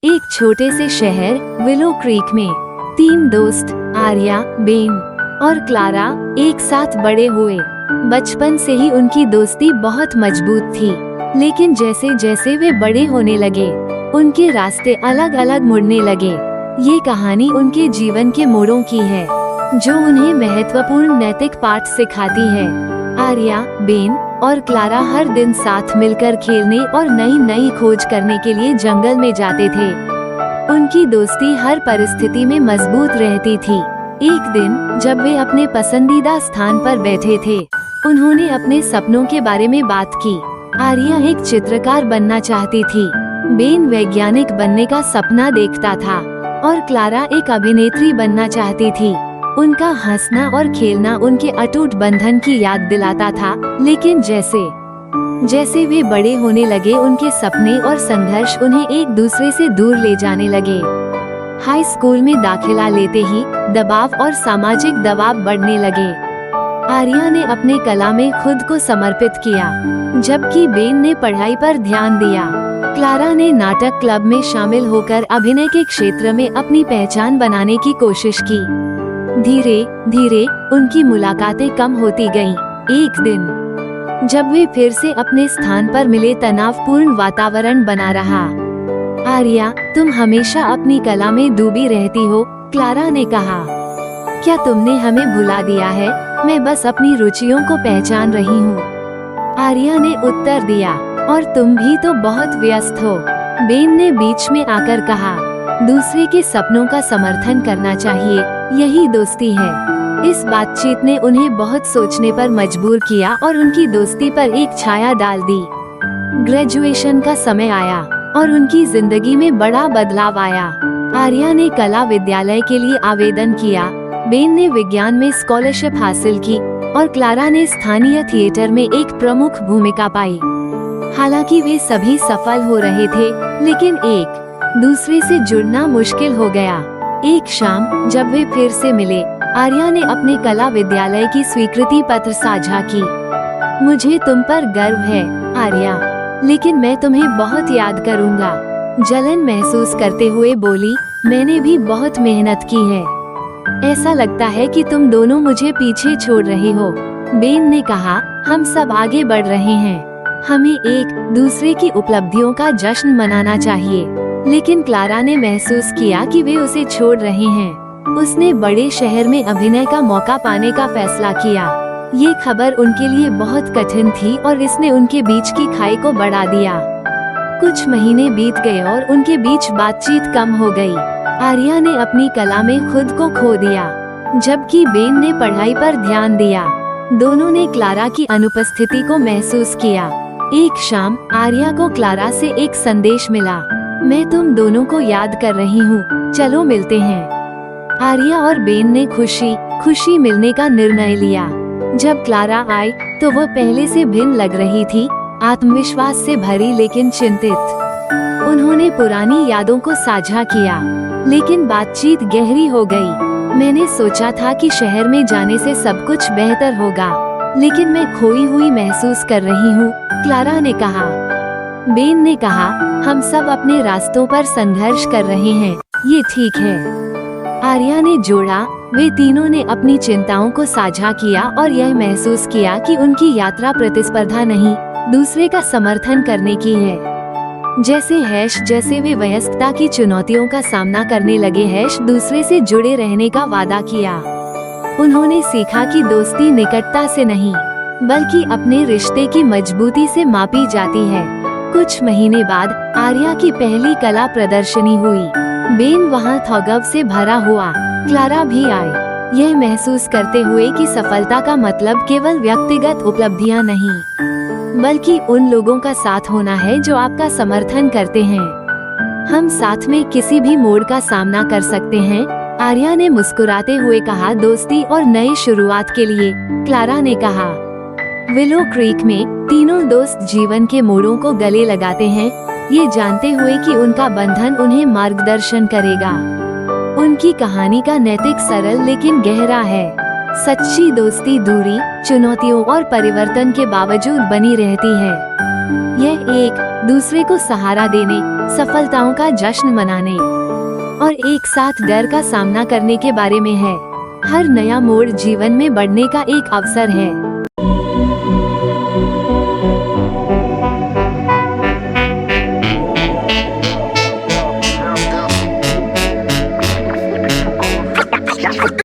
एक छोटे से शहर विलो क्रीक में तीन दोस्त आर्या, बेन और क्लारा एक साथ बड़े हुए। बचपन से ही उनकी दोस्ती बहुत मजबूत थी, लेकिन जैसे जैसे वे बड़े होने लगे उनके रास्ते अलग अलग मुड़ने लगे। ये कहानी उनके जीवन के मोड़ों की है, जो उन्हें महत्वपूर्ण नैतिक पाठ सिखाती है। आर्या, बेन और क्लारा हर दिन साथ मिलकर खेलने और नई नई खोज करने के लिए जंगल में जाते थे। उनकी दोस्ती हर परिस्थिति में मजबूत रहती थी। एक दिन जब वे अपने पसंदीदा स्थान पर बैठे थे, उन्होंने अपने सपनों के बारे में बात की। आर्या एक चित्रकार बनना चाहती थी, बेन वैज्ञानिक बनने का सपना देखता था और क्लारा एक अभिनेत्री बनना चाहती थी। उनका हंसना और खेलना उनके अटूट बंधन की याद दिलाता था, लेकिन जैसे जैसे वे बड़े होने लगे उनके सपने और संघर्ष उन्हें एक दूसरे से दूर ले जाने लगे। हाई स्कूल में दाखिला लेते ही दबाव और सामाजिक दबाव बढ़ने लगे। आर्या ने अपने कला में खुद को समर्पित किया, जबकि बेन ने पढ़ाई पर ध्यान दिया। क्लारा ने नाटक क्लब में शामिल होकर अभिनय के क्षेत्र में अपनी पहचान बनाने की कोशिश की। धीरे धीरे उनकी मुलाकातें कम होती गईं। एक दिन जब वे फिर से अपने स्थान पर मिले, तनावपूर्ण वातावरण बना रहा। आर्या, तुम हमेशा अपनी कला में डूबी रहती हो, क्लारा ने कहा। क्या तुमने हमें भुला दिया है? मैं बस अपनी रुचियों को पहचान रही हूँ, आर्या ने उत्तर दिया। और तुम भी तो बहुत व्यस्त हो, बेन ने बीच में आकर कहा। दूसरे के सपनों का समर्थन करना चाहिए, यही दोस्ती है। इस बातचीत ने उन्हें बहुत सोचने पर मजबूर किया और उनकी दोस्ती पर एक छाया डाल दी। ग्रेजुएशन का समय आया और उनकी जिंदगी में बड़ा बदलाव आया। आर्या ने कला विद्यालय के लिए आवेदन किया, बेन ने विज्ञान में स्कॉलरशिप हासिल की और क्लारा ने स्थानीय थिएटर में एक प्रमुख भूमिका पाई। हालांकि वे सभी सफल हो रहे थे, लेकिन एक दूसरे से जुड़ना मुश्किल हो गया। एक शाम जब वे फिर से मिले, आर्या ने अपने कला विद्यालय की स्वीकृति पत्र साझा की। मुझे तुम पर गर्व है आर्या, लेकिन मैं तुम्हें बहुत याद करूंगा, जलन महसूस करते हुए बोली। मैंने भी बहुत मेहनत की है, ऐसा लगता है कि तुम दोनों मुझे पीछे छोड़ रहे हो, बेन ने कहा। हम सब आगे बढ़ रहे हैं, हमें एक दूसरे की उपलब्धियों का जश्न मनाना चाहिए। लेकिन क्लारा ने महसूस किया कि वे उसे छोड़ रहे हैं। उसने बड़े शहर में अभिनय का मौका पाने का फैसला किया। ये खबर उनके लिए बहुत कठिन थी और इसने उनके बीच की खाई को बढ़ा दिया। कुछ महीने बीत गए और उनके बीच बातचीत कम हो गई। आर्या ने अपनी कला में खुद को खो दिया, जबकि बेन ने पढ़ाई पर ध्यान दिया। दोनों ने क्लारा की अनुपस्थिति को महसूस किया। एक शाम आर्या को क्लारा से एक संदेश मिला। मैं तुम दोनों को याद कर रही हूँ, चलो मिलते हैं। आर्या और बेन ने खुशी खुशी मिलने का निर्णय लिया। जब क्लारा आई तो वो पहले से भिन्न लग रही थी, आत्मविश्वास से भरी लेकिन चिंतित। उन्होंने पुरानी यादों को साझा किया, लेकिन बातचीत गहरी हो गई। मैंने सोचा था कि शहर में जाने से सब कुछ बेहतर होगा, लेकिन मैं खोई हुई महसूस कर रही हूँ, क्लारा ने कहा। बेन ने कहा, हम सब अपने रास्तों पर संघर्ष कर रहे हैं, ये ठीक है, आर्या ने जोड़ा। वे तीनों ने अपनी चिंताओं को साझा किया और यह महसूस किया कि उनकी यात्रा प्रतिस्पर्धा नहीं, दूसरे का समर्थन करने की है। जैसे वे वयस्कता की चुनौतियों का सामना करने लगे, दूसरे से जुड़े रहने का वादा किया। उन्होंने सीखा कि दोस्ती निकटता से नहीं, बल्कि अपने रिश्ते की मजबूती से मापी जाती है। कुछ महीने बाद आर्या की पहली कला प्रदर्शनी हुई। बेन वहां थौगव से भरा हुआ, क्लारा भी आई, यह महसूस करते हुए कि सफलता का मतलब केवल व्यक्तिगत उपलब्धियां नहीं, बल्कि उन लोगों का साथ होना है जो आपका समर्थन करते हैं। हम साथ में किसी भी मोड़ का सामना कर सकते हैं, आर्या ने मुस्कुराते हुए कहा। दोस्ती और नई शुरुआत के लिए, क्लारा ने कहा। विलो क्रीक में तीनों दोस्त जीवन के मोड़ों को गले लगाते हैं, ये जानते हुए कि उनका बंधन उन्हें मार्गदर्शन करेगा। उनकी कहानी का नैतिक सरल लेकिन गहरा है। सच्ची दोस्ती दूरी, चुनौतियों और परिवर्तन के बावजूद बनी रहती है। यह एक दूसरे को सहारा देने, सफलताओं का जश्न मनाने और एक साथ डर का सामना करने के बारे में है। हर नया मोड़ जीवन में बढ़ने का एक अवसर है।